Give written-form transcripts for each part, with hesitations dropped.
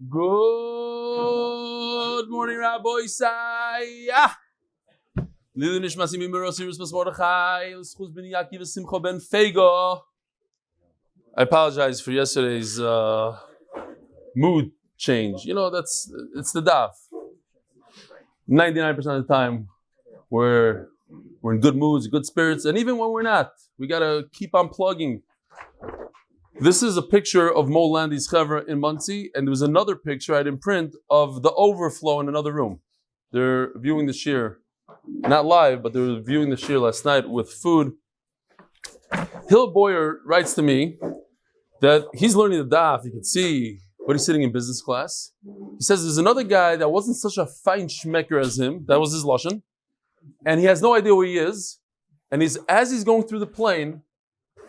Good morning, Rabbi Isai. Lili nishmasi mimiros Yerusmas Mordechai. L'schus ben Akiva Simcha ben Fego. I apologize for yesterday's mood change. You know, it's the daf. 99% of the time, we're in good moods, good spirits, and even when we're not, we gotta keep on plugging. This is a picture of Mo Landy's Chevra in Muncie, and there was another picture I had in print of the overflow in another room. They're viewing the shir, not live, but they were viewing the shir last night with food. Hill Boyer writes to me that he's learning the daf. You can see what he's sitting in business class. He says there's another guy that wasn't such a fine schmecker as him. That was his lashon, and he has no idea where he is. And as he's going through the plane.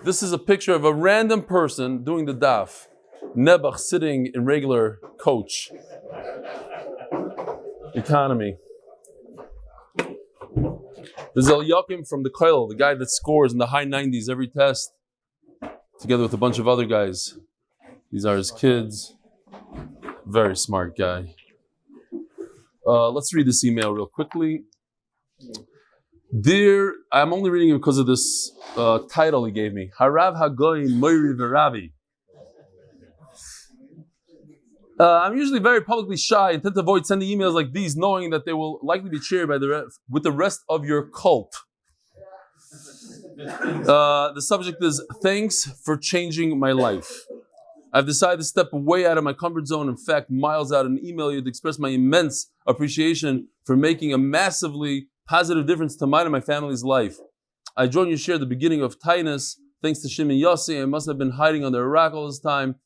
This is a picture of a random person doing the daf. Nebuch sitting in regular coach. Economy. There's El Yakim from the Koil, the guy that scores in the high 90s every test, together with a bunch of other guys. These are his kids. Very smart guy. Let's read this email real quickly. Dear, I'm only reading it because of this title he gave me. Harav Hagoyin Moiri Veravi. I'm usually very publicly shy and tend to avoid sending emails like these, knowing that they will likely be shared with the rest of your cult. The subject is thanks for changing my life. I've decided to step way out of my comfort zone, in fact, miles out, and email you to express my immense appreciation for making a massively positive difference to mine and my family's life. I joined you share the beginning of Taanis, thanks to Shimon Yossi. I must have been hiding under a rock all this time.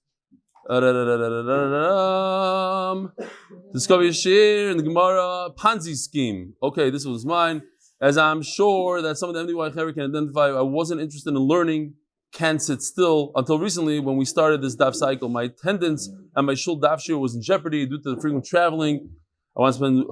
Discover your share in the Gemara Ponzi scheme. Okay, this was mine. As I'm sure that some of the MDY Chaver can identify, I wasn't interested in learning, can't sit still, until recently when we started this daf cycle. My attendance at my shul daf shir was in jeopardy due to the frequent traveling. I want to spend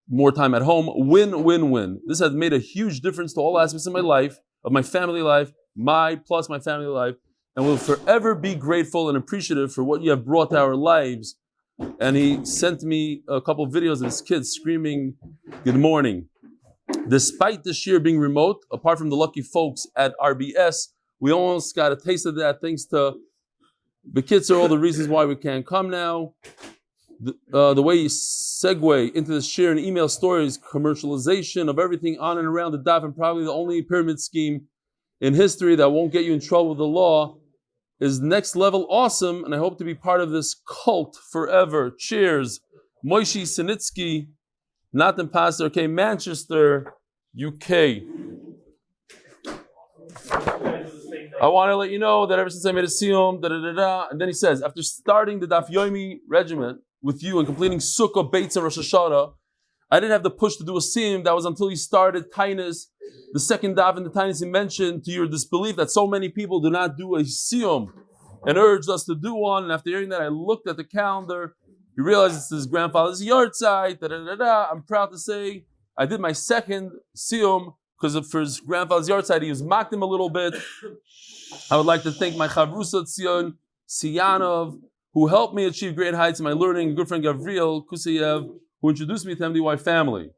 more time at home. Win, win, win. This has made a huge difference to all aspects of my life, of my family life, my family life, and will forever be grateful and appreciative for what you have brought to our lives. And he sent me a couple of videos of his kids screaming, good morning. Despite this year being remote, apart from the lucky folks at RBS, we almost got a taste of that thanks to the kids are all the reasons why we can't come now. The way you segue into the share and email stories, commercialization of everything on and around the daf, and probably the only pyramid scheme in history that won't get you in trouble with the law, is next level awesome, and I hope to be part of this cult forever. Cheers. Moishi Sinitsky, Nathan Pastor, okay, Manchester, UK. I want to let you know that ever since I made a siyum, and then he says, after starting the Daf Yomi regiment with you and completing Sukkah, Beitz, and Rosh Hashana, I didn't have the push to do a siyum. That was until you started Taanis. The second Daf in the Taanis he mentioned to your disbelief that so many people do not do a siyum and urged us to do one. And after hearing that, I looked at the calendar. You realize it's his grandfather's yahrzeit. I'm proud to say I did my second siyum because for his grandfather's yahrzeit, he was mocked him a little bit. I would like to thank my chavrusa Tzion Siyanov, who helped me achieve great heights in my learning, good friend Gavriel Kusayev, who introduced me to MDY family.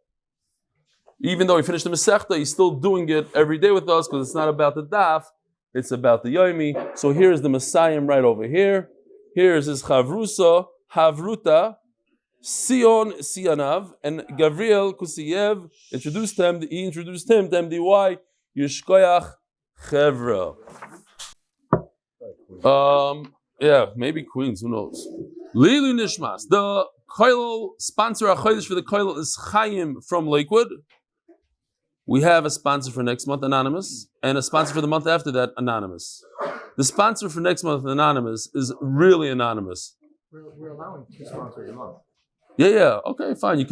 Even though he finished the Masechta, he's still doing it every day with us because it's not about the daf, it's about the Yomi. So here's the Messiah right over here. Here's his chavrusa, Havruta, Sion Sianav, and Gavriel Kusayev introduced him to MDY Yishkoyach Chevra. Yeah, maybe Queens, who knows? Lilu Nishmas. The Koil sponsor Achoidish for the Koil is Chaim from Lakewood. We have a sponsor for next month, Anonymous, and a sponsor for the month after that, Anonymous. The sponsor for next month, Anonymous, is really anonymous. We're allowing 2 sponsors a month. Yeah, okay, fine. You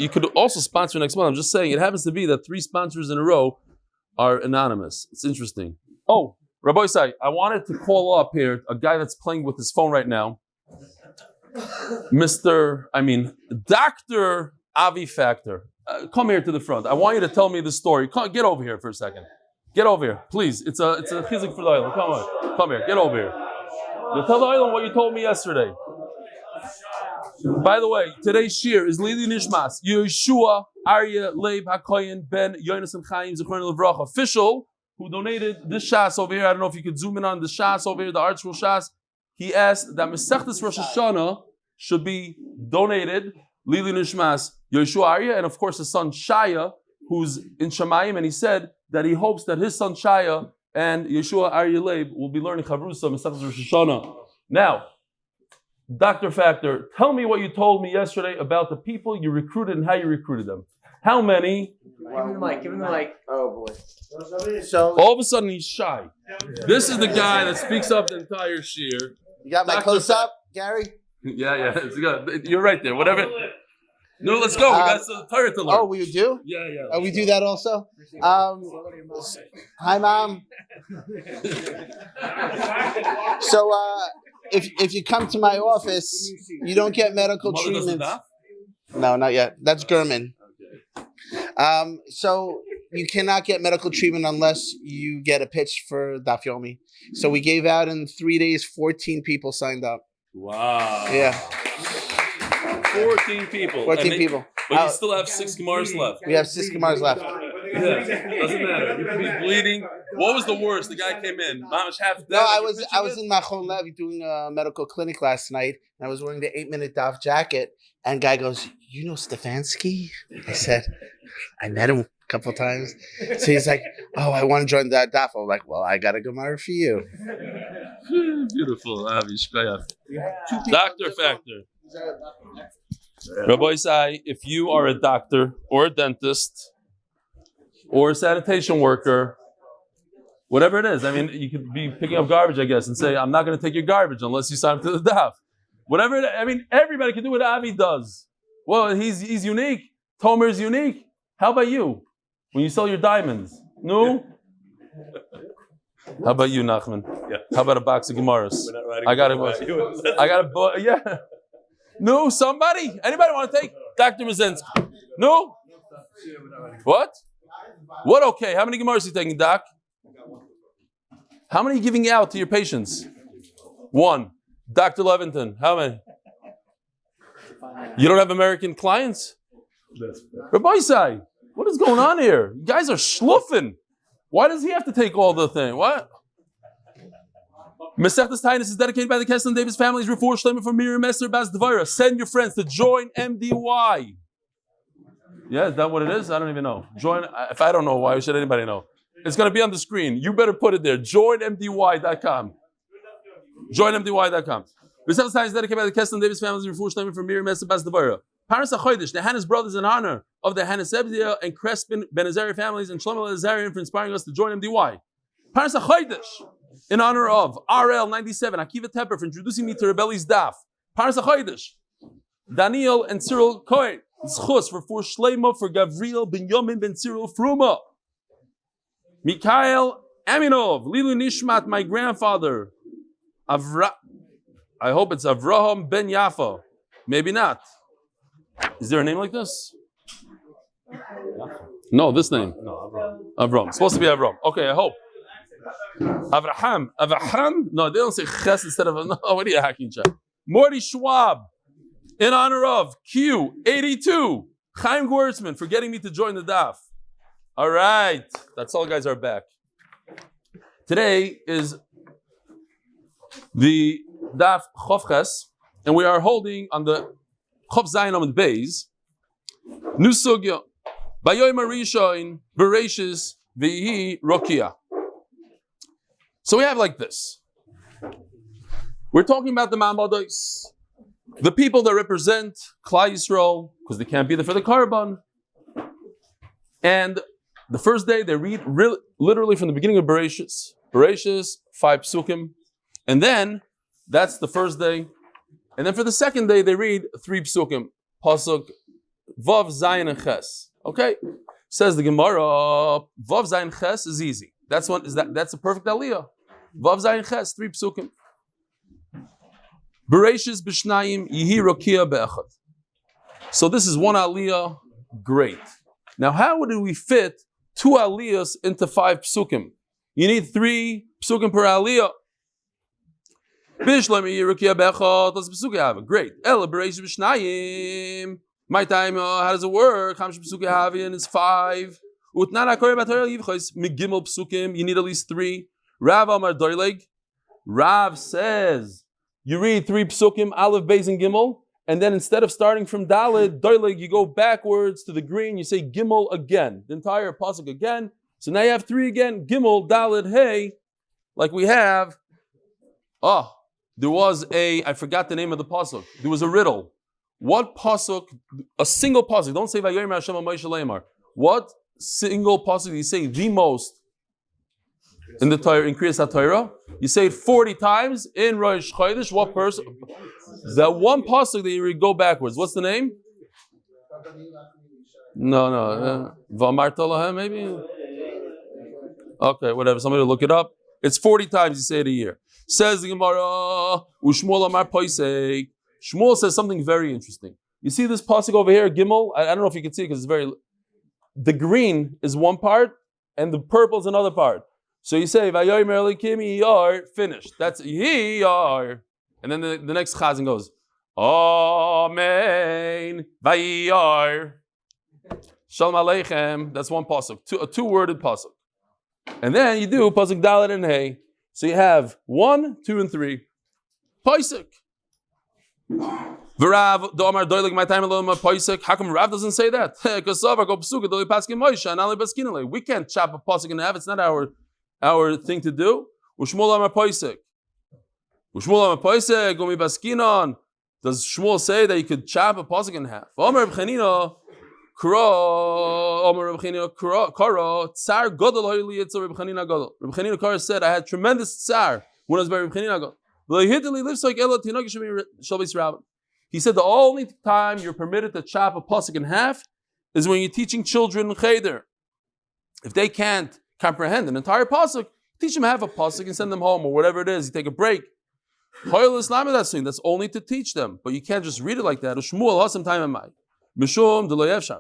could also sponsor next month. I'm just saying it happens to be that 3 sponsors in a row are anonymous. It's interesting. Oh, Rabbi Isai, I wanted to call up here a guy that's playing with his phone right now. Dr. Avi Factor. Come here to the front. I want you to tell me the story. Get over here for a second. Get over here, please. It's a chizik for the island. Come here. Get over here. You tell the island what you told me yesterday. By the way, today's shir is Lili Nishmas, Yehושע, Arya, Leyb, HaKohen, Ben, Yonathan, Chaim, Zechron Levrach, official, who donated this shas over here. I don't know if you could zoom in on the shas over here, the artful shas. He asked that Maseches Rosh Hashana should be donated, Lili Nishmas, Yehושע, Arya, and of course his son Shaya, who's in Shamayim, and he said that he hopes that his son Shaya and Yehושע, Arya, Leyb will be learning Chavrusa, Maseches Rosh Hashana. Now, Dr. Factor, tell me what you told me yesterday about the people you recruited and how you recruited them. How many? Give him the mic. Give him the mic. Oh boy. So All of a sudden he's shy. This is the guy that speaks up the entire shir. you got my Dr. close up, Gary? Yeah. It's good. You're right there. Whatever. No, let's go. We got some Torah to learn. Oh, we do? Yeah. Oh, we do that also? Hi, Mom. So, if you come to my office, you don't get medical Mother doesn't treatment. laugh? No, not yet. That's German. So you cannot get medical treatment unless you get a pitch for Daf Yomi. So we gave out in 3 days, 14 people signed up. Wow. Yeah, 14 people. 14 people. But you still have 6 Gemars left. We have 6 Gemars left. Yeah, doesn't matter. You could be bleeding. What was the worst? The guy came in. Mama's half dead. No, I was in Mikhail Aminov doing a medical clinic last night, and I was wearing the 8-minute Daf jacket, and guy goes, "You know Stefansky?" I said, "I met him a couple times." So he's like, "Oh, I want to join that Daf." I'm like, "Well, I got a Gemara for you." Beautiful. Dr. Factor. Rabbi Isai, if you are a doctor or a dentist or a sanitation worker, whatever it is, I mean, you could be picking up garbage, I guess, and say, "I'm not going to take your garbage unless you sign up to the Daf." Whatever it is, I mean, everybody can do what Avi does. Well, he's unique. Tomer is unique. How about you? When you sell your diamonds? No? How about you, Nachman? Yeah. How about a box of Gemaras? I got it. Yeah. No, somebody? Anybody want to take? Dr. Mazensky. No? What? What? Okay. How many Gemaras are you taking, Doc? How many are you giving out to your patients? 1. Dr. Levinton. How many? You don't have American clients? Rabbi Isai, what is going on here? You guys are schluffing. Why does he have to take all the thing? What? Maseches Taanis is dedicated by the Kessler and Davis families. Refuah shleima for Miriam Esther devora. Send your friends to join MDY. Yeah, is that what it is? I don't even know. Join. If I don't know, why should anybody know? It's going to be on the screen. You better put it there. JoinMDY.com. JoinMDY.com. Maseches Taanis is dedicated by the Kessler and Davis families. Refuah shleima for Miriam Esther devora. Hanas Bros, the Hanas Brothers in honor of the Hanasabzadeh and Krispin Benazera Families and Shlomo Lalezarian for inspiring us to join MDY. Hanas in honor of RL 97, Akiva Tepper for introducing me to Rebelli's Daf. Hanas Daniel and Tzirel Coane. Zchus for shleima for Gavriel ben Yomin ben Tzirel Fruma. Mikhail Aminov, Lilu Nishmat, my grandfather. I hope it's Avraham ben Yafa. Maybe not. Is there a name like this? No, this name. No, Avram. It's supposed to be Avram. Okay, I hope. Avraham. No, they don't say Ches instead of no. What are you hacking, Chuck? Mordy Schwab, in honor of Q82. Chaim Gorsman for getting me to join the Daf. All right, that's all. Guys are back. Today is the Daf Chovches, and we are holding on the Chof Zayin Amud Beis. New sugya. Bayoim Arishain Bereshis Vihi Rokia. So we have like this. We're talking about the Ma'amados, the people that represent Klal Yisrael, because they can't be there for the Karban. And the first day they read literally from the beginning of Bereshis. Bereshis, 5 psukim. And then that's the first day. And then for the second day they read 3 psukim. Pasuk Vav Zayin and Ches. Okay? Says the Gemara, Vav Zayin Ches is easy. That's a perfect aliyah. Vav Zayin Ches, 3 psukim. Bereshis b'shnayim yihi rokia be'echad. So this is one aliyah. Great. Now how do we fit 2 aliyahs into 5 psukim? You need 3 psukim per aliyah. Great. My time, how does it work? Is 5. You need at least 3. Rav Amar Doileg. Rav says you read 3 psukim, Aleph, Beis, and Gimel, and then instead of starting from Dalet, Doileg, you go backwards to the green, you say Gimel again, the entire pasuk again. So now you have 3 again, Gimel, Dalet, Hey, like we have. Oh, there was I forgot the name of the pasuk. There was a riddle. What pasuk, a single pasuk, don't say Vayomer Hashem Moshe Leimar. What single pasuk do you say the most in the Torah, in Kriyas HaTorah? You say it 40 times in Rosh Chodesh. What person? That one pasuk that you go backwards. What's the name? No. V'amarta lahem, maybe? Okay, whatever. Somebody will look it up. It's 40 times you say it a year. Says the Gemara, Ushmuel Amar Poisek. Shmuel says something very interesting. You see this pasuk over here, Gimel? I don't know if you can see it because it's very... The green is one part and the purple is another part. So you say, Vayomer Elikim Iyar, finished. That's Iyar. And then the next chazan goes, Amen, Vayiyar. Shalom Aleichem. That's one pasuk, a 2-worded pasuk. And then you do pasuk Dalet and Hey. So you have 1, 2, and 3. Pasuk. V'Rav Domar Doilig my time alone Pasuk. How come Rav doesn't say that? Because go psuka Doli Paskin Moshe and Ali Baskinale. We can't chop a pasuk in half. It's not our thing to do. Ushmuel Amar Pasuk. Ushmuel Amar Pasuk. Gomi Baskinon. Does Shmuel say that you could chop a pasuk in half? Omer Reb Chanina Karo Tsar Gadol Hoili Etzel Reb Chanina Gadol. Reb Chanina Karo said, I had tremendous tsar when I was by Reb Chanina Gadol. He said the only time you're permitted to chop a pasuk in half is when you're teaching children cheder. If they can't comprehend an entire pasuk, teach them half a pasuk and send them home or whatever it is. You take a break. That's only to teach them, but you can't just read it like that.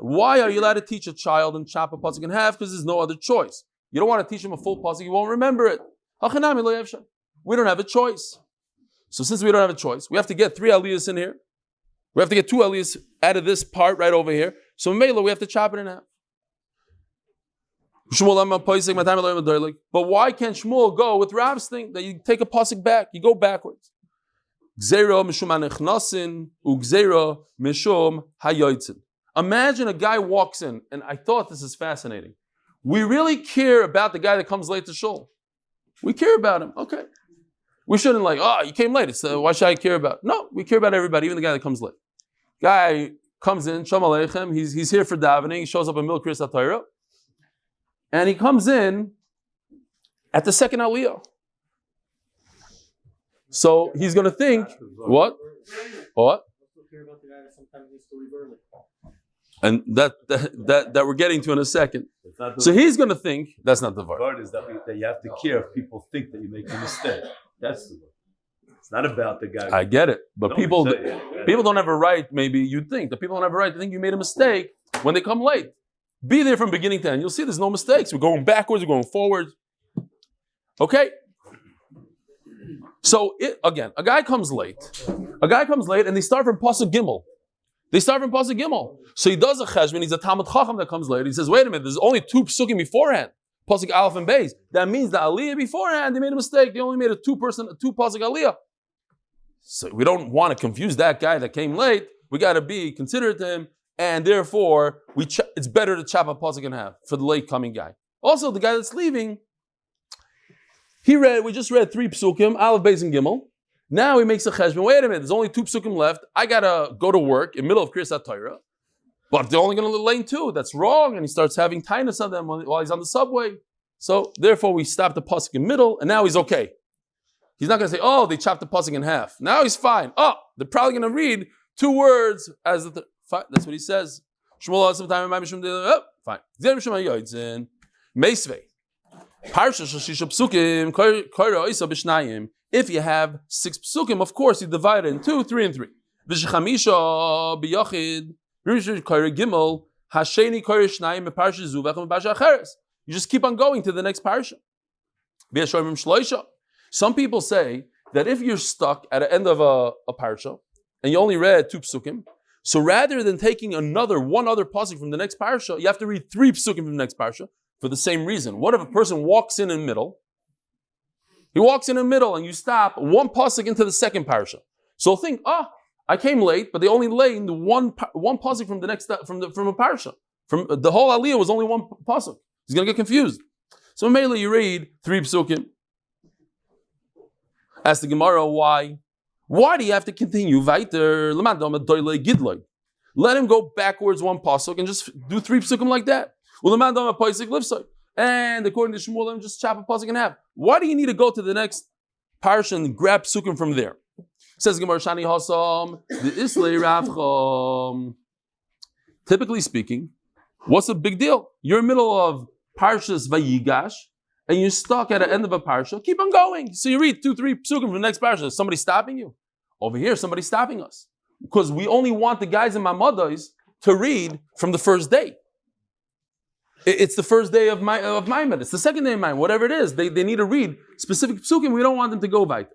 Why are you allowed to teach a child and chop a pasuk in half? Because there's no other choice. You don't want to teach him a full pasuk; he won't remember it. We don't have a choice. So since we don't have a choice, we have to get 3 aliyahs in here. We have to get 2 aliyahs out of this part right over here. So Mela, we have to chop it in half. But why can't Shmuel go with Rav's thing that you take a pasuk back, you go backwards? Imagine a guy walks in, and I thought this is fascinating. We really care about the guy that comes late to shul. We care about him. Okay. We shouldn't you came late. Why should I care about? No, we care about everybody, even the guy that comes late. Guy comes in, Shalom Aleichem, he's here for davening, he shows up in Mil Kriyas HaTorah, and he comes in at the second aliyah. So he's going to think, what? And that we're getting to in a second. So he's going to think, that's not the word. The word is that you have to care if people think that you make a mistake. That's the word. It's not about the guy. I get it. But people don't have a right, maybe you'd think, that people don't have a right to think you made a mistake when they come late. Be there from beginning to end. You'll see there's no mistakes. We're going backwards, we're going forwards. Okay? So, again, a guy comes late and they start from Pasuk Gimel. So he does a cheshbon, he's a Talmud Chacham that comes late. He says, wait a minute, there's only 2 psukim beforehand. Pasuk Aleph and Beis. That means the aliyah beforehand, they made a mistake. They only made a 2 pasuk aliyah. So we don't want to confuse that guy that came late. We got to be considerate to him, and therefore it's better to chop a pasuk in half for the late coming guy. Also, the guy that's leaving, we just read 3 psukim, Aleph, Beis, and Gimel. Now he makes a cheshbon. Wait a minute, there's only 2 psukim left. I gotta go to work in the middle of Kriyas HaTorah, but they're only going to lane 2. That's wrong, and he starts having tainus on them while he's on the subway. So therefore, we stop the pasuk in the middle, and now he's okay. He's not going to say, "Oh, they chopped the pasuk in half." Now he's fine. Oh, they're probably going to read 2 words as the fine. That's what he says. Shmuel sometime fine. Meisvei. If you have 6 psukim, of course you divide it in 2, 3, and 3. You just keep on going to the next parsha. Some people say that if you're stuck at the end of a parsha and you only read 2 psukim, so rather than taking one other pasuk from the next parsha, you have to read 3 psukim from the next parsha for the same reason. What if a person walks in the middle? He walks in the middle and you stop 1 pasuk into the second parsha. So think, I came late, but they only laid one pasuk from the next from a parsha. From the whole aliyah was only 1 pasuk. He's gonna get confused. So mainly you read 3 psukim. Ask the Gemara, why? Why do you have to continue weiter? Let him go backwards 1 pasuk and just do 3 psukim like that. And according to Shmuel, let him just chop a pasuk in half. Why do you need to go to the next parsha and grab psukim from there? Says Gemara, Shani Hasam, the Islay Ravcham. Typically speaking, what's the big deal? You're in the middle of Parshas Vayigash, and you're stuck at the end of a parsha. Keep on going. So you read 2-3 psukim from the next parsha. Is somebody stopping you? Over here, somebody's stopping us. Because we only want the guys in Mamadais to read from the first day. It's the first day of Maimed. It's the second day of Maimed. Whatever it is, they need to read specific psukim. We don't want them to go by.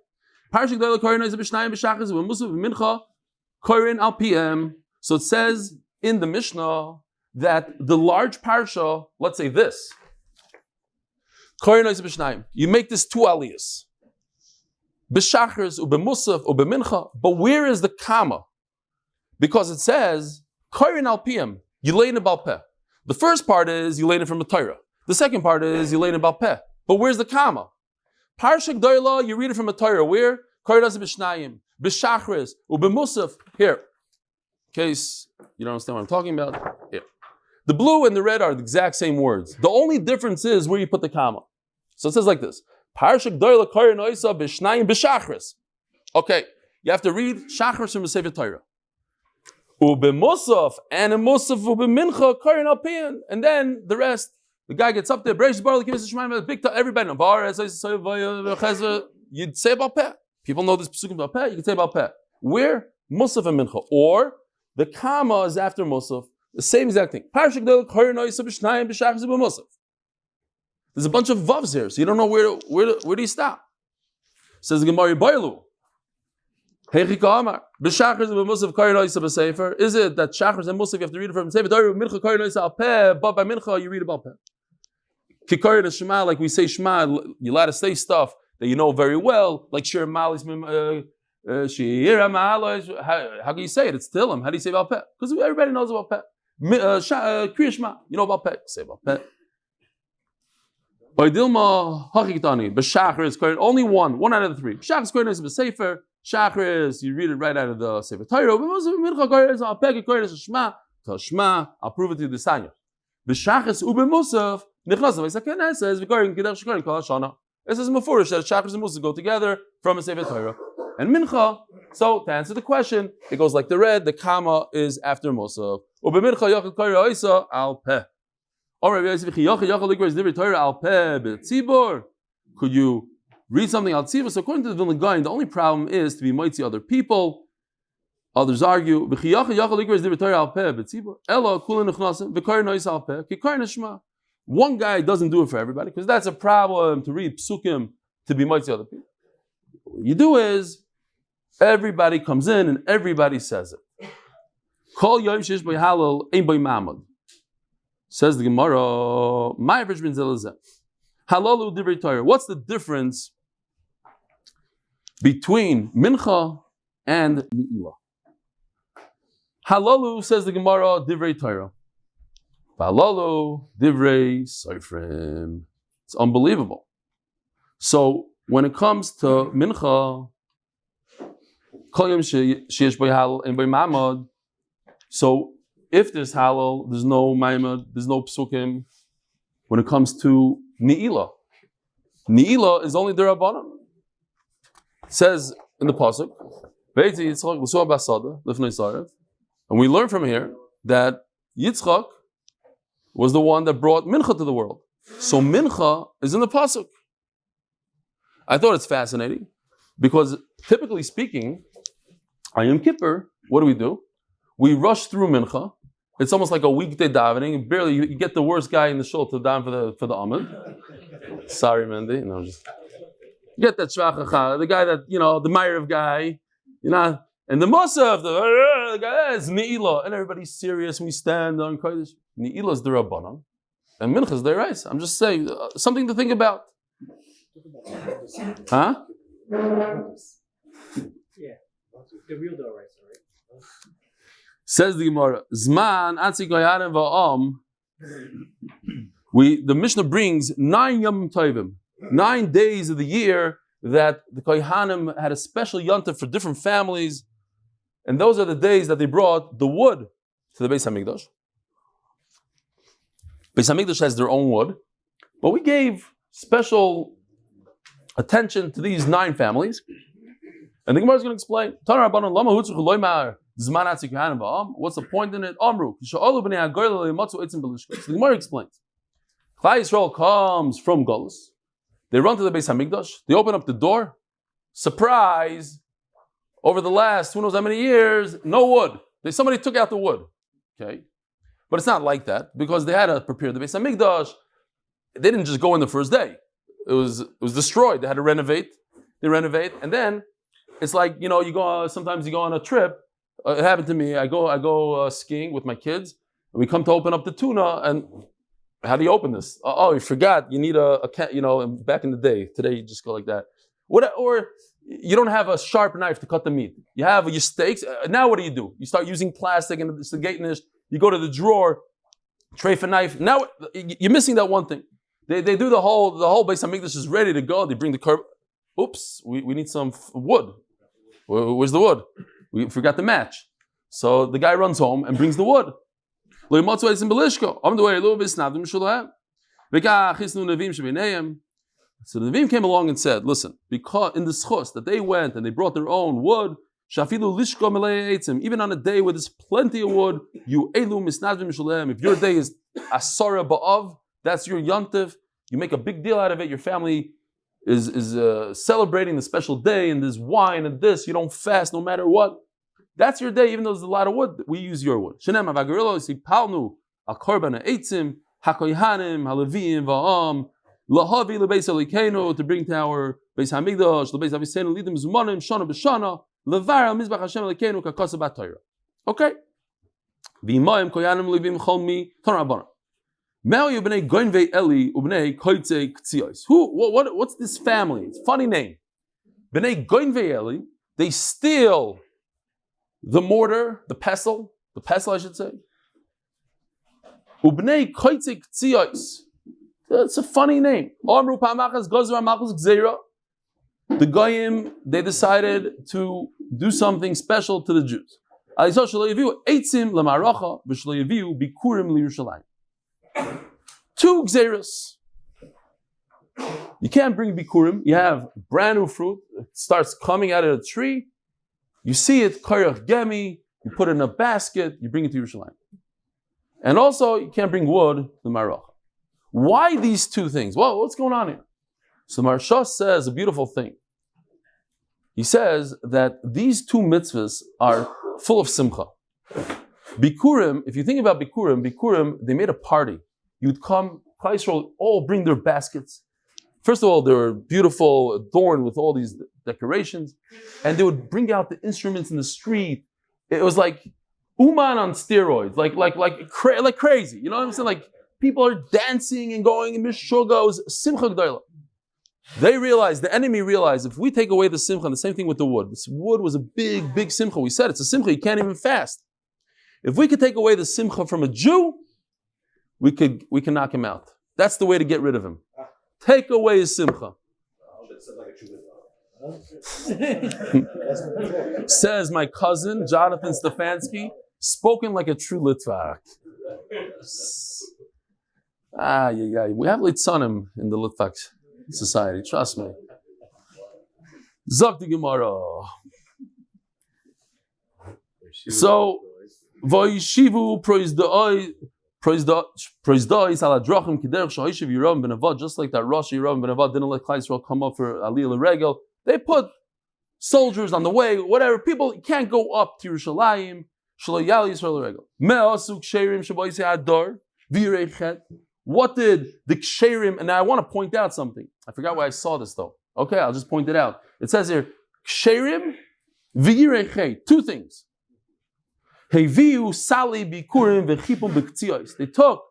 So it says in the Mishnah that the large parsha, let's say this, you make this 2 aliyahs. B'shachris, u'b'musaf, u'b'mincha. But where is the comma? Because it says, Korin al piyam, you lay in a balpeh. The first part is you lay it from a Torah. The second part is you lay in a balpeh. But where's the comma? Parsha Gdoila, you read it from a Torah. Where? Korin al b'shnayim, b'shachris, u'b'musaf. Here. In case you don't understand what I'm talking about. Here. The blue and the red are the exact same words. The only difference is where you put the comma. So it says like this. Parsha Gdoila Korin Oisa b'shnayim b'shachris. Okay, you have to read shachris from the Sefer Torah. Ubemusaf and a musaf ubemincha Korin al piyan. And then the rest, the guy gets up there, breaks the bar, big everybody you'd say about peh. People know this psukim about peh, you can say about peh. Where? Musaf and mincha. Or the comma is after musaf. The same exact thing. There's a bunch of vavs here, so you don't know where do you stop. Says the Gemara Bailu. Is it that shachris and musaf you have to read it from sefer Torah? But by mincha you read about peh. Kikarin and Shema, like we say Shema, you're allowed to say stuff that you know very well, like Shir Malis. How can you say it? It's Tillim. How do you say about peh? Because everybody knows about peh. Kriya Shema, you know about peh. Say about peh. By Dilma Hachikitani, B'Shachris, only one out of the 3. B'Shachris Kohen is B'Sefer. Shachris, you read it right out of the Sefer Torah. Shema, I'll prove it to you this time. B'Shachris u'B'Musaf nichnas v'Sakenes says v'Korin Kidach Shkorin Kol Hashana. It says Mefurish that Shachris and Musaf go together from a Sefer Torah and Mincha. So to answer the question, it goes like the red. The comma is after Musaf. U'B'Mincha Yachid Korin Oisa al Peh. Could you read something al tzibur? So according to the Vilna Gaon, the only problem is to be mighty other people. Others argue. One guy doesn't do it for everybody because that's a problem to read psukim to be mighty other people. What you do is everybody comes in and everybody says it. Kol yom sheish by halal ein by mamad. Says the Gemara, my average bin zelazeh. Halalu divrei Torah. What's the difference between mincha and ni'ilah? Halalu, says the Gemara, divrei Torah. Halalu divrei soifrim. It's unbelievable. So when it comes to mincha, kol yom sheyesh by halal and by mamad. So if there's halal, there's no maimad, there's no psukim. When it comes to ni'ilah is only the Rabbanan. It says in the pasuk, and we learn from here that Yitzchak was the one that brought mincha to the world. So mincha is in the pasuk. I thought it's fascinating because typically speaking, on Yom Kippur, what do? We rush through mincha. It's almost like a weekday davening. Barely you get the worst guy in the shul to daven for the Amud. Sorry, Mandy. No, Get that shvachacha, the guy that, the Ma'ariv guy, and the Musaf, the guy is Ne'ilah, and everybody's serious when we stand on Kodesh. Ne'ilah is the Rabbanan, and Mincha is the Reis. I'm just saying, something to think about. Huh? Yeah, the real door, right? Says the Gemara, Zman Atzi Goyanim Va'am. The Mishnah brings 9 Yom Tovim, 9 days of the year that the Kohanim had a special yontif for different families, and those are the days that they brought the wood to the Beis Hamikdash. Beis Hamikdash has their own wood, but we gave special attention to these 9 families, and the Gemara is going to explain. What's the point in it? So the Gemara explains. Klal Yisrael comes from Golus. They run to the Beis Hamikdash. They open up the door. Surprise! Over the last who knows how many years, no wood. Somebody took out the wood. Okay, but it's not like that because they had to prepare the Beis Hamikdash. They didn't just go in the first day. It was destroyed. They had to renovate. They renovate, and then it's like sometimes you go on a trip. It happened to me. I go skiing with my kids, and we come to open up the tuna, and how do you open this? Oh, you forgot. You need a back in the day. Today you just go like that. Or you don't have a sharp knife to cut the meat. You have your steaks. Now what do? You start using plastic and it's the gaitnish. You go to the drawer, tray for knife. Now you're missing that one thing. They do the whole Beis Hamikdash is ready to go. They bring the curb. Oops, we need some wood. Where's the wood? We forgot the match. So the guy runs home and brings the wood. So the Nevi'im came along and said, listen, because in the schos that they went and they brought their own wood, even on a day where there's plenty of wood, if your day is Asara Ba'av, that's your yontif, you make a big deal out of it, your family is celebrating the special day, and there's wine and this, you don't fast no matter what. That's your day, even though there's a lot of wood, we use your wood. Lahavi lebeis elikenu, to bring to our Beis Hamikdash, lebeis Aviseinu lidim zumanim shana b'shana levar al mizbach Hashem elikenu kakasa b'Torah. Okay. V'mayim koyanim libim cholmi tanrabana. Me'u b'nei goinvei Eli u'bnei koitze k'tziyos. What's this family? It's a funny name. B'nei goinvei Eli, they steal the mortar, the pestle I should say. U'bnei koitze k'tziyos. It's a funny name. The Goyim, they decided to do something special to the Jews. 2 gzeros. You can't bring bikurim. You have brand new fruit. It starts coming out of the tree. You see it, karach gemi. You put it in a basket. You bring it to Yerushalayim. And also, you can't bring wood to the Maracha. Why these 2 things? Well, what's going on here? So Maharsha says a beautiful thing. He says that these 2 mitzvahs are full of simcha. Bikurim, if you think about Bikurim, they made a party. You'd come, Klal Yisrael all bring their baskets. First of all, they were beautiful, adorned with all these decorations, and they would bring out the instruments in the street. It was like Uman on steroids, like crazy. You know what I'm saying? Like, people are dancing and going in Mishuga. It was Simcha G'dayla. The enemy realized, if we take away the Simcha, and the same thing with the wood. This wood was a big, big Simcha. We said it's a Simcha, you can't even fast. If we could take away the Simcha from a Jew, we can knock him out. That's the way to get rid of him. Take away his Simcha. Says my cousin, Jonathan Stefansky, spoken like a true Litvak. We have Litzanim in the Litvak society, trust me. Zok the Gemara. So, Vayishivu proizdoi saladrachim kiderch sha'ishiv Yeram ben Avad, just like that Rosh Yeram ben Avad didn't let Klal Yisrael come up for Aliyah L'Regel. They put soldiers on the way, whatever. People can't go up to Yerushalayim. Shlo Yali Yisrael L'Regel. Me'asuk sheirim shaboisei adar v'yireichet. What did the ksherim, and now I want to point out something. I forgot why I saw this though. Okay, I'll just point it out. It says here, ksherim v'yirei, two things. Heviu sali bikurim v'chipum b'ktziyos. They took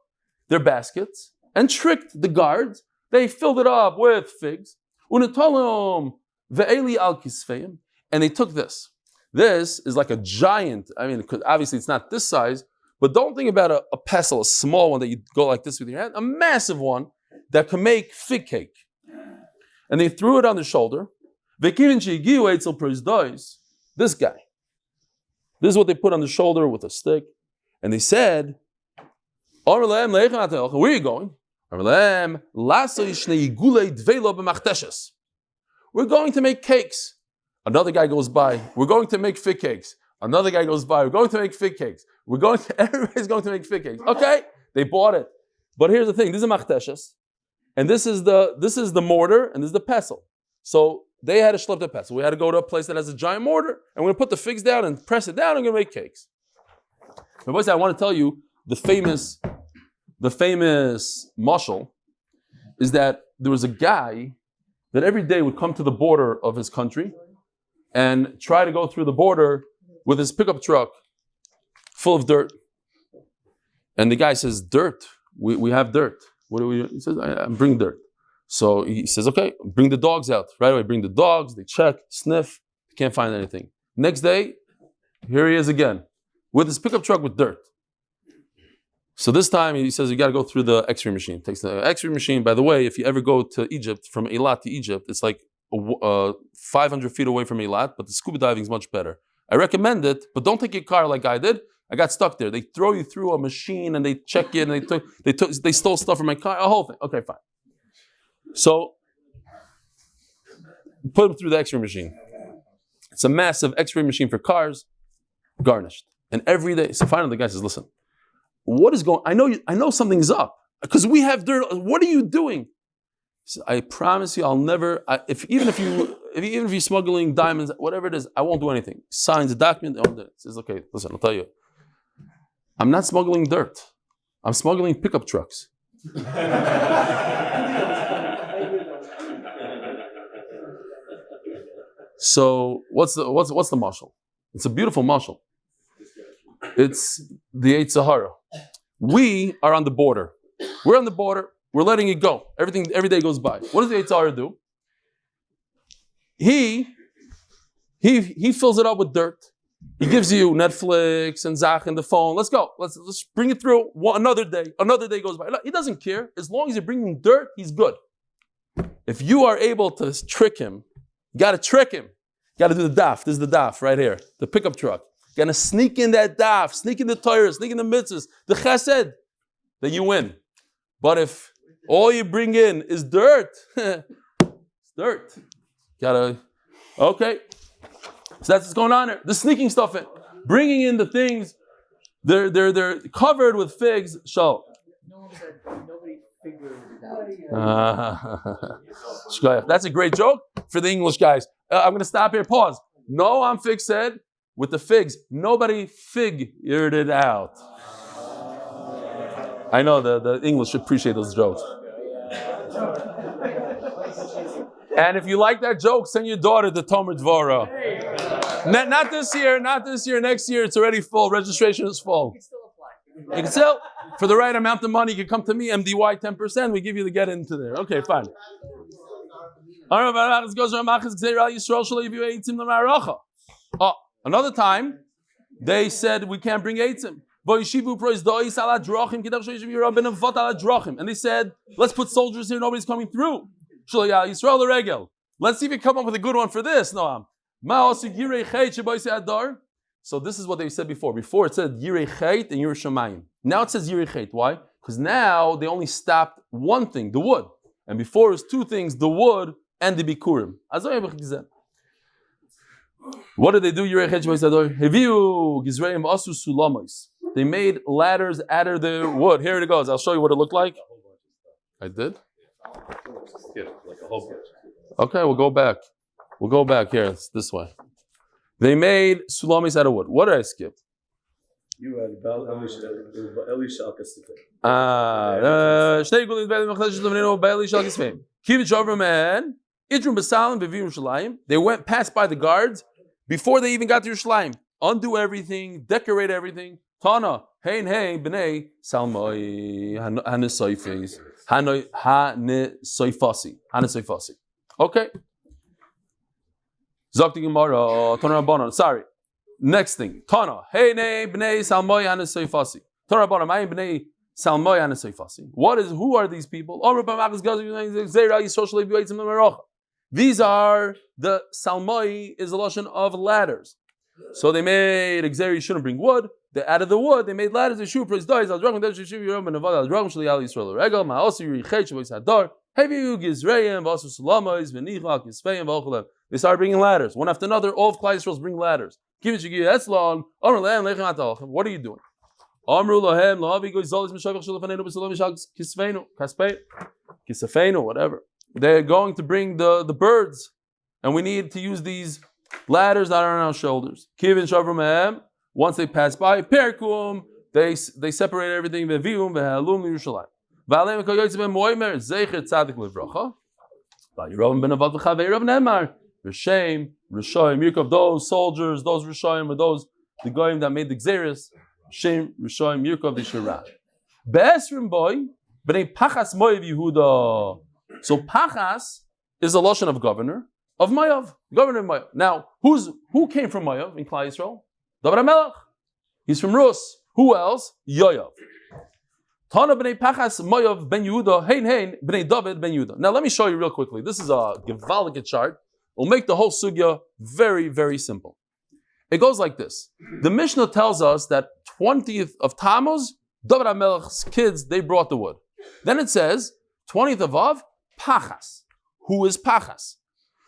their baskets and tricked the guards. They filled it up with figs. Unetolom ve'eli al kisfeim. And they took this. This is like a giant, obviously it's not this size, but don't think about a pestle, a small one that you go like this with your hand, a massive one that can make fig cake. And they threw it on their shoulder. This guy. This is what they put on the shoulder with a stick. And they said, where are you going? We're going to make cakes. Another guy goes by, we're going to make fig cakes. Another guy goes by, we're going to make fig cakes. Everybody's going to make fig cakes. Okay, they bought it. But here's the thing, this is a machteshes, and this is the mortar, and this is the pestle. So they had to schlep the pestle. We had to go to a place that has a giant mortar, and we're going to put the figs down and press it down, and we're going to make cakes. But boys, I want to tell you, the famous mashal is that there was a guy that every day would come to the border of his country and try to go through the border with his pickup truck full of dirt. And the guy says, dirt, we have dirt. What do we do? He says, I'm bringing dirt. So he says, okay, bring the dogs out. Right away, bring the dogs, they check, sniff, can't find anything. Next day, here he is again, with his pickup truck with dirt. So this time he says, you got to go through the x-ray machine. Takes the x-ray machine. By the way, if you ever go to Egypt, from Eilat to Egypt, it's like 500 feet away from Eilat, but the scuba diving is much better. I recommend it, but don't take your car like I did. I got stuck there. They throw you through a machine and they check you and they stole stuff from my car, a whole thing. Okay, fine. So put them through the x-ray machine. It's a massive x-ray machine for cars, garnished. And every day, so finally the guy says, listen, what is going, I know something's up because we have dirt. What are you doing? So I promise you, I'll never, even if you're smuggling diamonds, whatever it is, I won't do anything. Signs a document. He says, okay, listen, I'll tell you. I'm not smuggling dirt. I'm smuggling pickup trucks. So what's the mashal? It's a beautiful mashal. It's the Eight Sahara. We are on the border. We're on the border. We're letting it go. Every day goes by. What does the Eight Sahara do? He fills it up with dirt. He gives you Netflix and Zach and the phone. Let's go. Let's bring it through. Another day. Another day goes by. He doesn't care. As long as you're bringing dirt, he's good. If you are able to trick him, you got to trick him. You got to do the daf. This is the daf right here. The pickup truck. You're going to sneak in that daf, sneak in the Torah, sneak in the mitzvahs, the chesed, then you win. But if all you bring in is dirt, it's dirt. Okay. So that's what's going on here. The sneaking stuff in. Bringing in the things, they're covered with figs. Show. Nobody figured it out. That's a great joke for the English guys. I'm going to stop here. Pause. No, I'm fig said. With the figs, nobody figured it out. I know the English appreciate those jokes. And if you like that joke, send your daughter to Tomer Devora. Not this year, next year it's already full. Registration is full. You can still, for the right amount of money, you can come to me, MDY 10%, we give you the get into there. Okay, fine. Another time, they said we can't bring eitzim. And they said, let's put soldiers here, nobody's coming through. Let's see if you come up with a good one for this. No. So this is what they said before. Before it said Yirei Chet and Yirei Shamayim. Now it says Yirei Chet. Why? Because now they only stopped one thing, the wood. And before it was two things, the wood and the bikurim. What did they do? They made ladders out of the wood. Here it goes. I'll show you what it looked like. I did? Okay, we'll go back. We'll go back here. It's this way. They made sulamis out of wood. What did I skip? You had Eli Stefansky. Idrum Basalim Bevim Yerushalayim. They went past by the guards before they even got to Yerushalayim. Undo everything, decorate everything. Tana, hein, b'nei, salmoi, hanesoifes, hanesoifasi. Okay. Zakti Gemara, Tana Rabbanon. Sorry. Next thing. Tana, hein, b'nei, salmoi, hanesoifasi. Tana Rabbanon, ma'in b'nei, salmoi, hanesoifasi. Who are these people? These are the salmoi is a lotion of ladders. So they made Xeri shouldn't bring wood. They added the wood. They made ladders. They shoot praise dies. I'll drunk with Shiv Yoram and Nevada. I'll drunk with Eli Stefansky. Regal. My also you rechet Shabbos Hadar. Heavy you Gizrayim. Also Salamos. Venichak. Yisfayim. V'Ochalev. They started bringing ladders one after another. All of Klai Yisrael's bring ladders. Give it Shigir. That's long. What are you doing? Amru Lahem. Lahavi goes Zolis Mishavach Shulafanu B'Salam Mishag Kisfeinu Kaspei Kisafeinu whatever. They're going to bring the birds, and we need to use these ladders that are on our shoulders. Kivin Shavram. Once they pass by, Perkum, they separate everything. Vevium vehalum Yerushalayim. V'alem koyotzim moimer zeichet tzadik levracha. V'yirovim ben avad v'chaveirav nemar. Rishem, Rishoyim, Yirkov, those soldiers, those Rishoyim, or those the goyim that made the Xeris. Rishem, Rishoyim, Yirkov, the Shirah. Be'esrim boy, b'nei Pachas Moav Yehuda. So Pachas is a lotion of governor of Moav, governor of Moav. Now, who came from Moav in Klai Yisrael? David HaMelech. He's from Rus. Who else? Yoav. Tana b'nei Pachas Moav ben Yehuda, hein b'nei David ben Yehuda. Now let me show you real quickly. This is a gewaltige chart. We'll make the whole sugya very, very simple. It goes like this. The Mishnah tells us that 20th of Tammuz, David HaMelech's kids, they brought the wood. Then it says, 20th of Av, Pachas. Who is Pachas?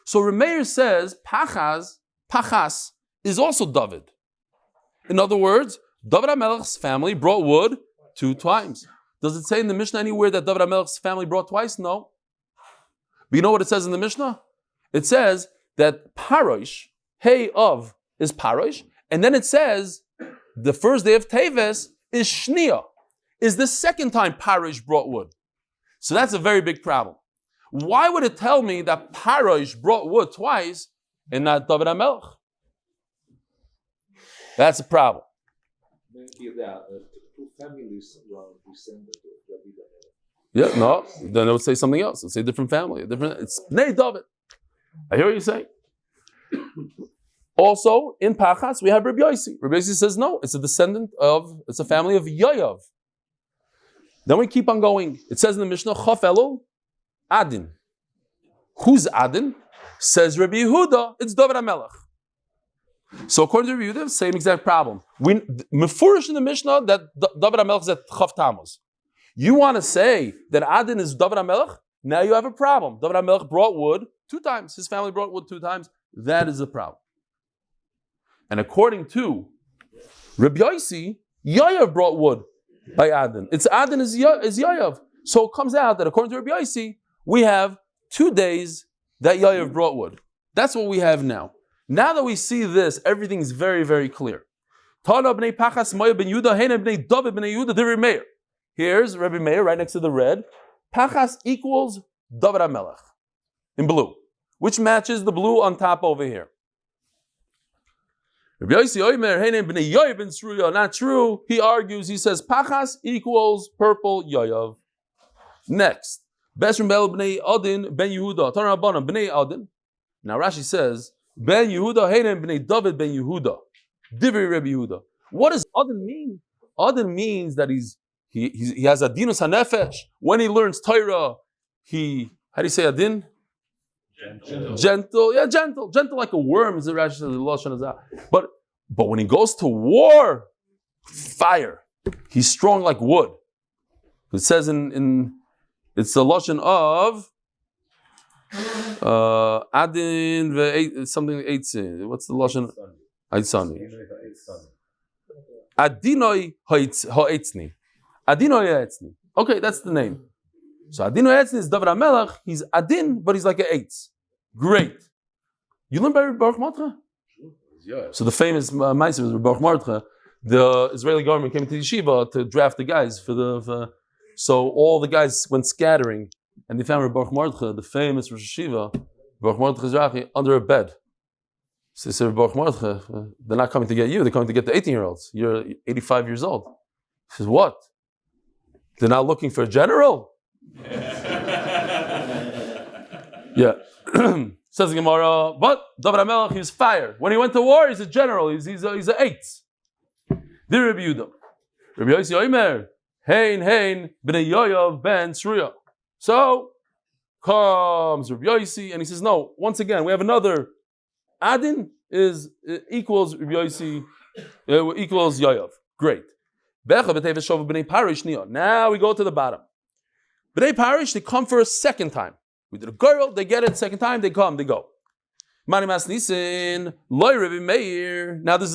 So Remeir says, Pachas is also David. In other words, David HaMelech's family brought wood 2 times. Does it say in the Mishnah anywhere that David HaMelech's family brought twice? No. But you know what it says in the Mishnah? It says that Parosh, Hey of, is Parosh, and then it says the first day of Teves is Shnia, is the second time Parosh brought wood. So that's a very big problem. Why would it tell me that Parosh brought wood twice and not David HaMelech? That's a problem. Yeah, no. Then it would say something else. It would say different family. It's Bnei David. I hear what you're saying. Also, in Pachas, we have Rabbi Yossi. Rabbi Yossi says no. It's a family of Yoav. Then we keep on going. It says in the Mishnah, Chaf Elul, Adin. Who's Adin? Says Rabbi Yehuda, it's David HaMelech. So according to Rabbi Yehuda, same exact problem. We mefurish in the Mishnah that David HaMelech is at Chaf Tammuz. You want to say that Adin is David HaMelech? Now you have a problem. David HaMelech brought wood 2 times. His family brought wood 2 times. That is a problem. And according to Rabbi Yossi, Yoav brought wood by Adin. It's Adin is Yoav. So it comes out that according to Rabbi Yossi, we have 2 days that Yoav brought wood. That's what we have now. Now that we see this, everything is very, very clear. Tana b'nei Pachas Moav ben Yehuda, Heina b'nei David b'nei Yehuda, Rabbi Meir. Here's Rabbi Meir right next to the red. Pachas equals David HaMelech in blue, which matches the blue on top over here. Rabbi Yossi Oimer, Heina b'nei Yoav ben Tzirel, not true. He argues, he says Pachas equals purple Yoav. Next, Besrim Bel b'nei Adin ben Yehuda, Tana Rabbanan b'nei Adin. Now Rashi says, Ben Yehuda, Heina b'nei David ben Yehuda. Divri Rabbi Yehuda. What does Adin mean? Adin means that he has Adinus HaNefesh. When he learns Torah, how do you say Adin? Gentle. Yeah, gentle. Gentle like a worm is the Rashi says. But when he goes to war, fire. He's strong like wood. It says it's the lashon of Adin something eitzin. What's the lashon? Eitzani. Adinoi ha'etzni. Adinoi ha'etzni. Okay, that's the name. So Adinoi ha'etzni is David HaMelech. He's Adin, but he's like an eitz. Great. You learn by Baruch Mordechai? So the famous Ma'aser was Baruch Mordechai. The Israeli government came to the yeshiva to draft the guys so all the guys went scattering, and they found Baruch Mordechai, the famous Rosh Yeshiva, Baruch Mordechai Zrachi under a bed. So he said, Baruch Mordechai, they're not coming to get you, they're coming to get the 18-year-olds. You're 85 years old. He says, what? They're not looking for a general? Yeah. Says the Gemara, but David HaMelech, he was fired. When he went to war, he's a general, he's an eight. The Rabbi Yehuda. Rabbi Yossi Omer, Hein, B'nei Yoav ben Tzirel. So comes Rabbi Yossi, and he says, no, once again, we have another Adin equals Rabbi Yossi, equals Yoav. Great. Now we go to the bottom. B'nei Parish, they come for a second time. We did a girl, they get it, second time, they come, they go. Now this is a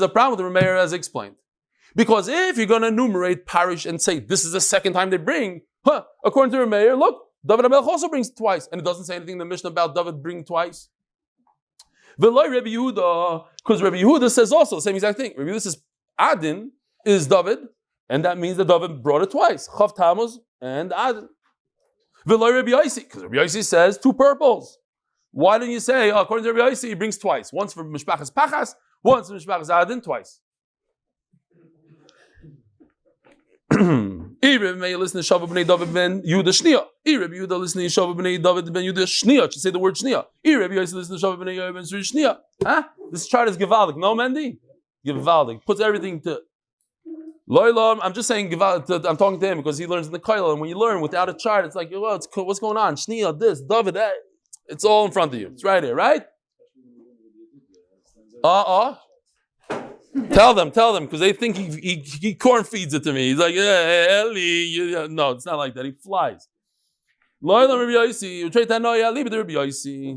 problem with Rabbi Meir as explained. Because if you're going to enumerate Parish and say this is the second time they bring, according to Rabbi Meir, look, David HaMelech also brings twice, and it doesn't say anything in the Mishnah about David bringing twice. V'loi Rabbi Yehuda, because Rabbi Yehuda says also the same exact thing. Rabbi Yehuda says Adin is David, and that means that David brought it twice. Chav Tammuz and Adin. V'loi Rabbi Yossi, because Rabbi Yossi says two purples. Why didn't you say, according to Rabbi Yossi, he brings twice. Once for Mishpachas Pachas, once for Mishpachas Adin, twice. Rabbi Meir listen to Shavah b'nei David ben Yehuda Shnia. Rabbi Yehuda listen to Shavah b'nei David ben Yehuda Shnia. Should say the word Shnia. Rabbi Yossi listen to Shavah b'nei Yehuda ben Shnia. Huh? This chart is Gevaldik. No, Mendy? Gevaldik. Puts everything to... Loilam, I'm just saying, I'm talking to him because he learns in the Koil, and when you learn without a chart, it's like, well, what's going on? Shnia, this, David, that. It's all in front of you. It's right here, right? Tell them, because they think he corn feeds it to me. He's like, yeah, Eli. No, it's not like that. He flies.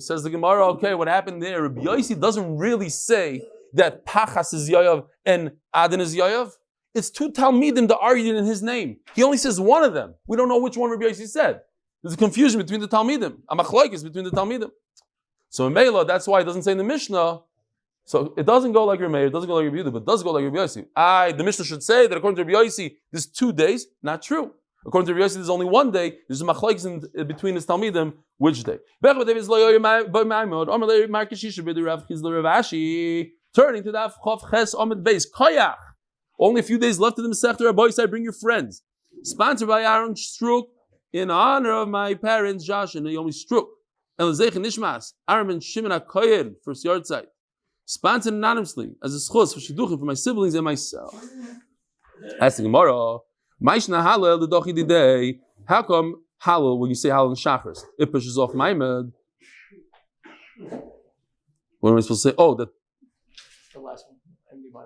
Says the Gemara, okay, what happened there? Rabbi Yossi doesn't really say that Pachas is Yoav and Adin is Yoav. It's two Talmidim that argued in his name. He only says one of them. We don't know which one Rabbi Yossi said. There's a confusion between the Talmidim. A machlokes between the Talmidim. So in Mela, that's why it doesn't say in the Mishnah. So it doesn't go like Rabbi Meir, it doesn't go like Rabbi Yehuda, but it does go like Rabbi Yossi. The Mishnah should say that according to Rabbi Yossi, there's 2 days. Not true. According to Rabbi Yossi, there's only 1 day. There's a machlokes in between his Talmidim. Which day? Turning to that Chav Ches Amud Beis. Koyach. Only a few days left of the Maseches Taanis. I bring your friends. Sponsored by Aaron Stroock in honor of my parents, Josh and Naomi Stroock. And Lezech Nishmas, Aaron and Shimon Hakohen first yard site. Sponsored anonymously as a schus for shidduchim for my siblings and myself. Ask the Gemara, Maishna Halal the Dochi Didei. How come Halal when you say Halal in Shachris? It pushes off Maimed. What am I supposed to say? Oh, that The last one. MD by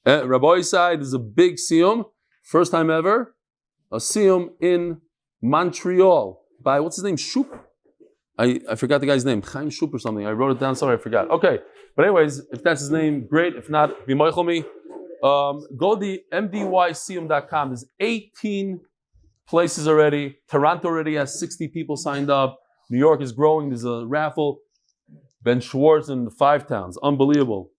Montreal. Rabbi side is a big siyum, first time ever, a siyum in Montreal by what's his name? Shup. I forgot the guy's name, Chaim Shup or something. I wrote it down. Sorry, I forgot. Okay, but anyways, if that's his name, great. If not, be moichel me. Go to mdysiyum.com. There's 18 places already. Toronto already has 60 people signed up. New York is growing. There's a raffle. Ben Schwartz in the 5 towns. Unbelievable.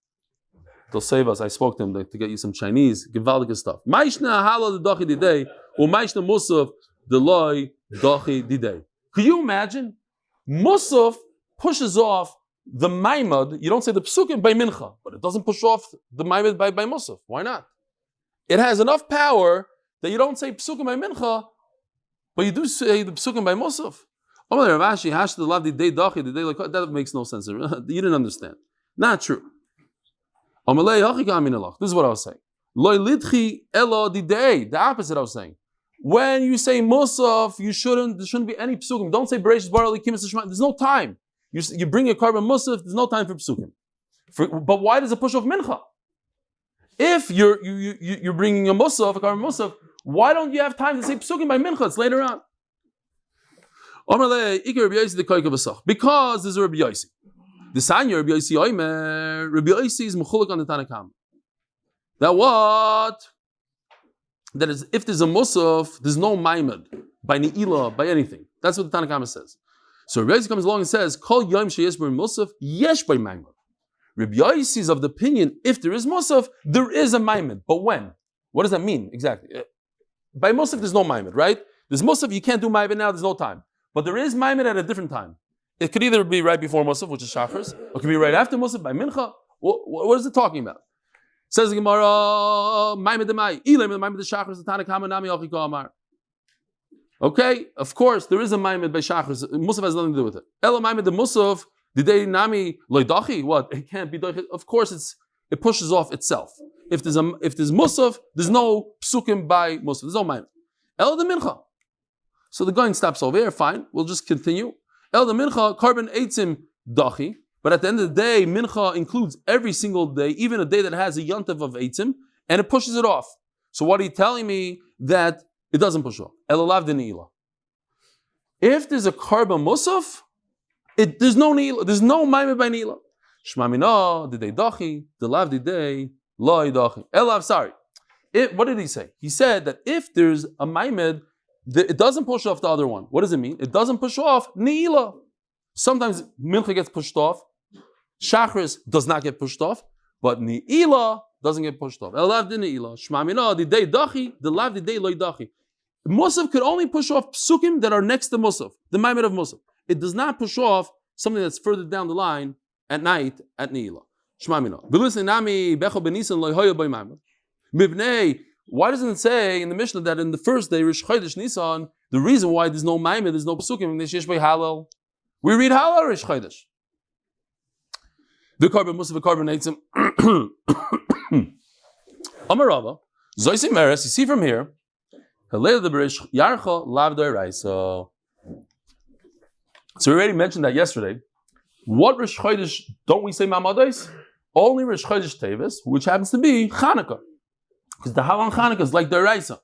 They'll save us. I spoke to him to get you some Chinese, gewaltige stuff. Maishna hala the dochi didei, or maishna musaf the loy dochi didei. Could you imagine? Musaf pushes off the maimad. You don't say the psukim by mincha, but it doesn't push off the maimad by musaf. Why not? It has enough power that you don't say psukim by mincha, but you do say the psukim by musaf. That makes no sense. You didn't understand. Not true. This is what I was saying. The opposite I was saying. When you say Musaf, there shouldn't be any psukim. Don't say Bereshis bara likim es hashmayim. There's no time. You bring a carbon Musaf, there's no time for psukim. But why does it push off mincha? If you're bringing a Musaf, a carbon Musaf, why don't you have time to say psukim by mincha? It's later on. Because there's a Rabbi Yossi. The Sanya Rabbi Yossi Omer, Rabbi Yossi is mechulek on the Tanakam. That what? That is, if there's a Musaf, there's no Maimad, by Ne'ilah, by anything. That's what the Tanakam says. So Rabbi Yossi comes along and says, Kol Yom Sheyesh Bar Musaf, Yesh by Maimad. Rabbi Yossi is of the opinion, if there is Musaf, there is a Maimad. But when? What does that mean exactly? By Musaf, there's no Maimad, right? There's Musaf, you can't do Maimad now, there's no time. But there is Maimad at a different time. It could either be right before Musaf, which is Shachris, or it could be right after Musaf by Mincha. What is it talking about? Says the Gemara, okay, of course, there is a Maimed by Shachris. Musaf has nothing to do with it. Ela Maimed the Musaf, did they nami loidachi? What? It can't be doichi. Of course, it pushes off itself. If there's Musaf, there's no psukim by Musaf. There's no Maimed. Ela the Mincha. So the going stops over here. Fine, we'll just continue. El the Mincha, carbon eitzim dachi. But at the end of the day, Mincha includes every single day, even a day that has a yontav of eitzim, and it pushes it off. So what are you telling me? That it doesn't push off. El alav de neila. If there's a carbon musaf, there's no neila. There's no maimed by neila. Shmamina, did they dachi? The lav did they loy dachi. Elav, sorry. What did he say? He said that if there's a maimed, it doesn't push off the other one. What does it mean? It doesn't push off neila. Sometimes Mincha gets pushed off. Shachris does not get pushed off, but Ne'ilah doesn't get pushed off. Elav din Ne'ilah. Shmamina, the day dachi, the lav the day loy dachi. Musaf could only push off psukim that are next to Musaf, the maimed of Musaf. It does not push off something that's further down the line at night at Ne'ilah. Shmamina. Nami becho benisan loy hoya by maimed. Mibnei. Why doesn't it say in the Mishnah that in the first day, Rosh Chodesh Nisan, the reason why there's no maimed, there's no psukim, we read Halal Rosh Chodesh. The carbon Musaf, the carbon eitzim. Amarava, Zoysim Meres, you see from here, so we already mentioned that yesterday. What Rosh Chodesh don't we say Mamadais? Only Rosh Chodesh Tevis, which happens to be Chanukah. Because the Halal Chanukah is like Daraisa,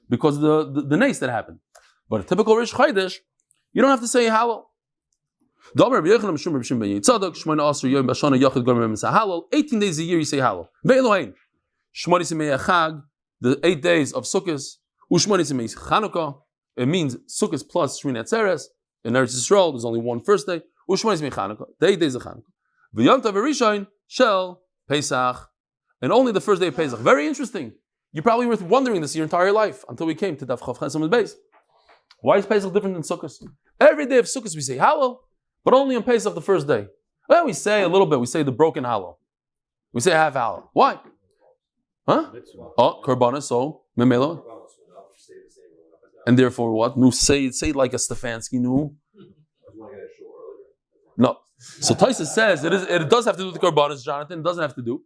because of the nace that happened. But a typical Rosh Chodesh, you don't have to say Halal. 18 days a year you say Halal. The 8 days of Sukkot, Chanukah, it means Sukkot plus Shmini Atzeres. In Eretz Yisrael, there's only one first day. The 8 days of Chanukah. V'yom tov Rishon shel Pesach, and only the first day of Pesach. Very interesting. You probably were wondering this your entire life until we came to Daf Amud Beis. Why is Pesach different than Sukkot? Every day of Sukkot we say Halal, but only on Pesach the first day. Well, we say a little bit. We say the broken Halal. We say half Halal. Why? Huh? Oh, Korbanos, so Memelo. And therefore what? No, say it like a Stefansky, no. No. So Taisa says it does have to do with the Korbanos, Jonathan. It doesn't have to do.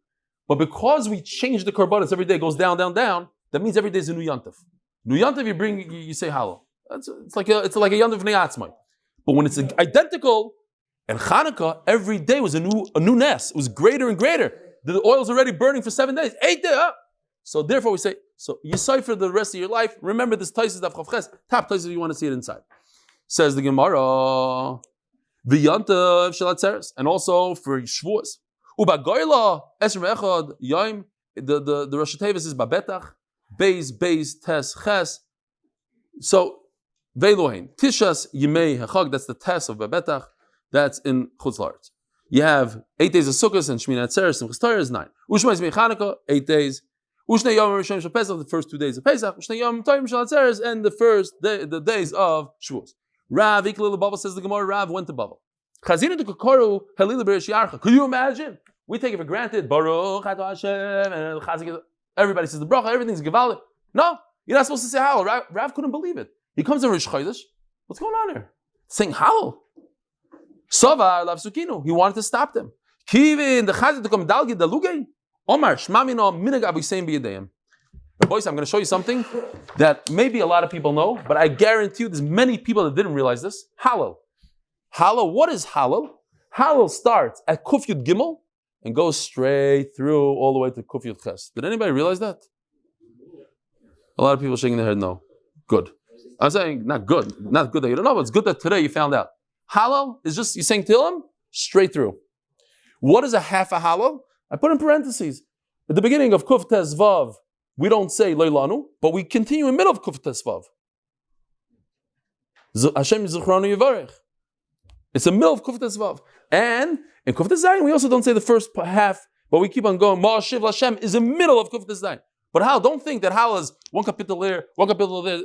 But because we change the Korbanos every day, it goes down, down, down, that means every day is a new Yantav. New Yantav you say Halal. It's like a Yantav Ne'atzmai. But when it's identical, and Chanukah, every day was a new nest. It was greater and greater. The oil's already burning for 7 days. 8 days. So therefore we say, so you say for the rest of your life, remember this Taisis Daf Chavches, top Taisis if you want to see it inside. Says the Gemara, the Yantav Shel Atzeres, and also for Shavuos. Ubagoyla, Esrim Echad, Yaim, the Rosh Tevis is Babetach, Beis, Tes, Ches. So, Veilohein, Tishas Yimei Hachag, that's the Tes of Babetach, that's in Chutz La'aretz. You have 8 days of Sukkot and Shmini Atzeres and Chistayr is 9. Ushma Yismei Chanukah, 8 days. Ushne Yom Rishon Shel Pesach, the first 2 days of Pesach. Ushne Yom Toim Shel Atzeres, and the days of Shavuos. Rav Iklil Bavel says the Gemara. Rav went to Bavel. Chazina to Kokoru Halil Berish Yarcha. Could you imagine? We take it for granted. Baruch Ato Hashem, and everybody says the bracha. Everything's gevaldik. No, you're not supposed to say Halal. Rav couldn't believe it. He comes in Rosh Chodesh. What's going on here? Saying Halal. Sovar Lav Sukinu. He wanted to stop them. Kivin the Chazit to come dalgi dalugay. Omar Shmamino Minag Abisein B'Yedayim. Boys, I'm going to show you something that maybe a lot of people know, but I guarantee you there's many people that didn't realize this. Halal. Halal. What is Halal? Halal starts at Kuf Yud Gimel and goes straight through all the way to Kuf Yud Ches. Did anybody realize that? A lot of people shaking their head no. Good. I'm saying not good. Not good that you don't know, but it's good that today you found out. Halal is just, you're saying Tehillim, straight through. What is a half a Halal? I put in parentheses. At the beginning of Kuf Tes Vav, we don't say Leilanu, but we continue in the middle of Kuf Tes Vav. Hashem Zichranu Yivarech. It's the middle of Kuf Tes Vav. And in Kuf Tes Zayin, we also don't say the first half, but we keep on going. Ma'ashiv Hashem is the middle of Kuf Tes Zayin. But how? Don't think that Hal is one capital there, one capital there.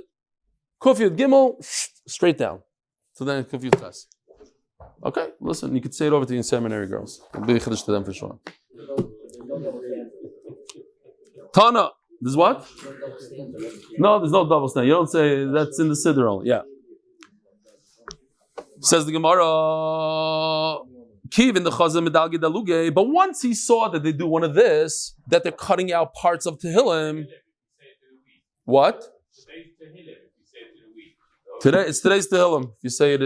Kuf Yud Gimel, straight down. So then Kuf Yud Tes. Okay, listen, you could say it over to the seminary girls. It'll be a chiddush to them for sure. Tana, this is what? No, there's no double stand. You don't say that's in the siddur only. Yeah. Says the Gemara. Kiv in the Chazal Medalgid Aluge, but once he saw that they do one of this, that they're cutting out parts of Tehillim. What? Today's Tehillim. If you say it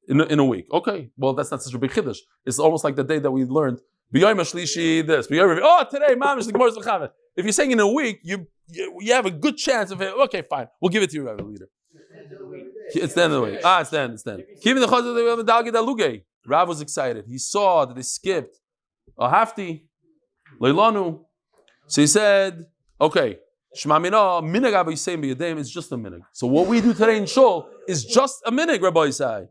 in a week, okay. Well, that's not such a big chiddush. It's almost like the day that we learned. B'yom hashlishi this. Oh, today, mamish the Gemara's l'chavet. If you're saying in a week, you have a good chance of it. Okay, fine. We'll give it to you, Rabbi Leader. It's the end of the week. It's the end. Keeping the Chazal Medalgid Aluge. Rav was excited. He saw that they skipped a hafti, leilanu. So he said, okay, Shema Mina, minhag Rabbi Yisai b'yadeim is just a minhag. So what we do today in Shul is just a minhag, Rabbi Yisai.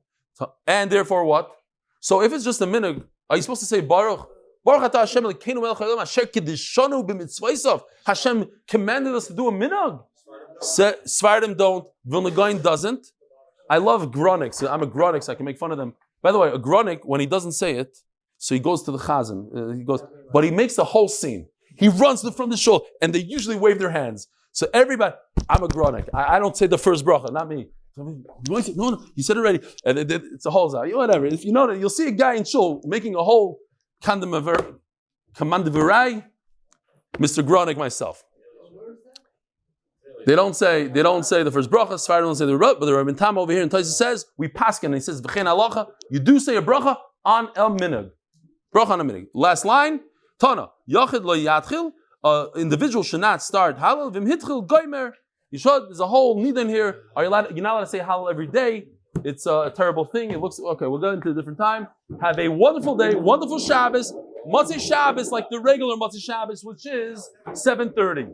And therefore what? So if it's just a minhag, are you supposed to say Baruch atah Hashem Elokeinu melech haolam asher kiddushanu b'mitzvaysav? Hashem commanded us to do a minhag. Svardim don't, Vilna Gaon doesn't. I love Gronics. I'm a Gronic, so I can make fun of them. By the way, a Gronic, when he doesn't say it, so he goes to the Chazan. But he makes the whole scene. He runs from the shul, and they usually wave their hands. So everybody, I'm a Gronic. I don't say the first bracha, not me. No, you said it already. And it's a whole zah. Whatever. If you know that, you'll see a guy in shul making a whole Kandavirai, Mr. Gronic myself. They don't say the first bracha. Sfardim don't say the rut, but the Rabbi Tam over here in Taisa says we paskin. And he says v'chein halacha. You do say a bracha on el minhag. Bracha on a minhag. Last line. Tana yachid lo yatchil. Individual should not start halal v'im hitchil goymer. You should. There's a whole need in here. You're not allowed to say halal every day. It's a terrible thing. It looks okay. We'll go into a different time. Have a wonderful day. Wonderful Shabbos. Maseches Shabbos like the regular Maseches Shabbos, which is 7:30.